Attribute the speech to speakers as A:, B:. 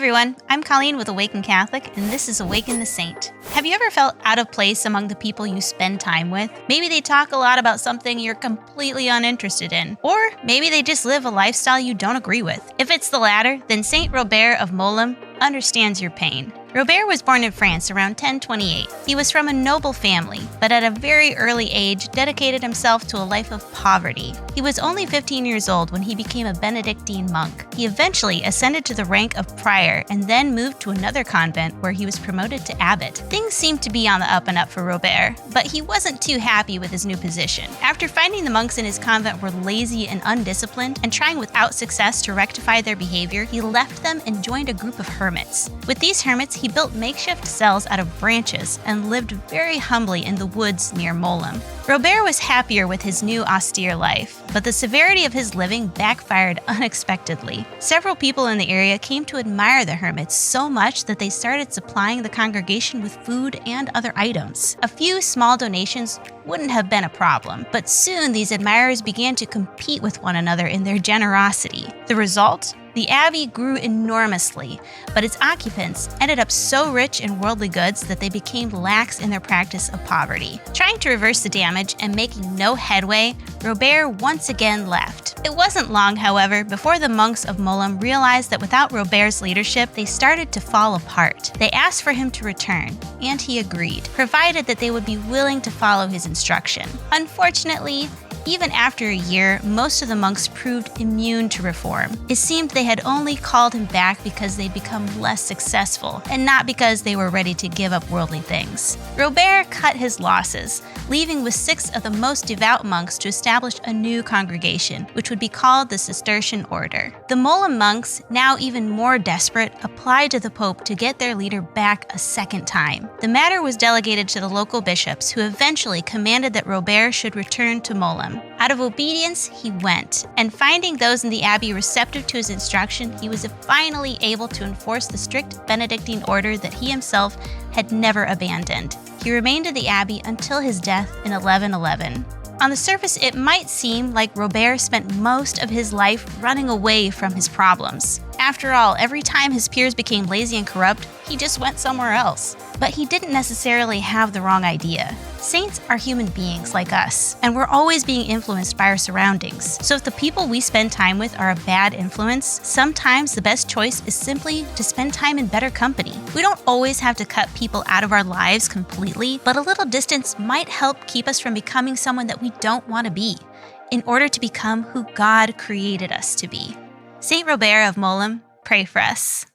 A: everyone, I'm Colleen with Awaken Catholic, and this is Awaken the Saint. Have you ever felt out of place among the people you spend time with? Maybe they talk a lot about something you're completely uninterested in, or maybe they just live a lifestyle you don't agree with. If it's the latter, then Saint Robert of Molesme understands your pain. Robert was born in France around 1028. He was from a noble family, but at a very early age dedicated himself to a life of poverty. He was only 15 years old when he became a Benedictine monk. He eventually ascended to the rank of prior and then moved to another convent where he was promoted to abbot. Things seemed to be on the up and up for Robert, but he wasn't too happy with his new position. After finding the monks in his convent were lazy and undisciplined and trying without success to rectify their behavior, he left them and joined a group of hermits. With these hermits, he built makeshift cells out of branches and lived very humbly in the woods near Molesme. Robert was happier with his new austere life, but the severity of his living backfired unexpectedly. Several people in the area came to admire the hermits so much that they started supplying the congregation with food and other items. A few small donations wouldn't have been a problem, but soon these admirers began to compete with one another in their generosity. The result? The abbey grew enormously, but its occupants ended up so rich in worldly goods that they became lax in their practice of poverty. Trying to reverse the damage and making no headway, Robert once again left. It wasn't long, however, before the monks of Molesme realized that without Robert's leadership, they started to fall apart. They asked for him to return, and he agreed, provided that they would be willing to follow his instruction. Unfortunately, even after a year, most of the monks proved immune to reform. It seemed they had only called him back because they'd become less successful, and not because they were ready to give up worldly things. Robert cut his losses, leaving with 6 of the most devout monks to establish a new congregation, which would be called the Cistercian Order. The Molesme monks, now even more desperate, applied to the Pope to get their leader back a second time. The matter was delegated to the local bishops, who eventually commanded that Robert should return to Molesme. Out of obedience, he went, and finding those in the abbey receptive to his instruction, he was finally able to enforce the strict Benedictine order that he himself had never abandoned. He remained in the abbey until his death in 1111. On the surface, it might seem like Robert spent most of his life running away from his problems. After all, every time his peers became lazy and corrupt, he just went somewhere else. But he didn't necessarily have the wrong idea. Saints are human beings like us, and we're always being influenced by our surroundings. So if the people we spend time with are a bad influence, sometimes the best choice is simply to spend time in better company. We don't always have to cut people out of our lives completely, but a little distance might help keep us from becoming someone that we don't want to be, in order to become who God created us to be. Saint Robert of Molesme, pray for us.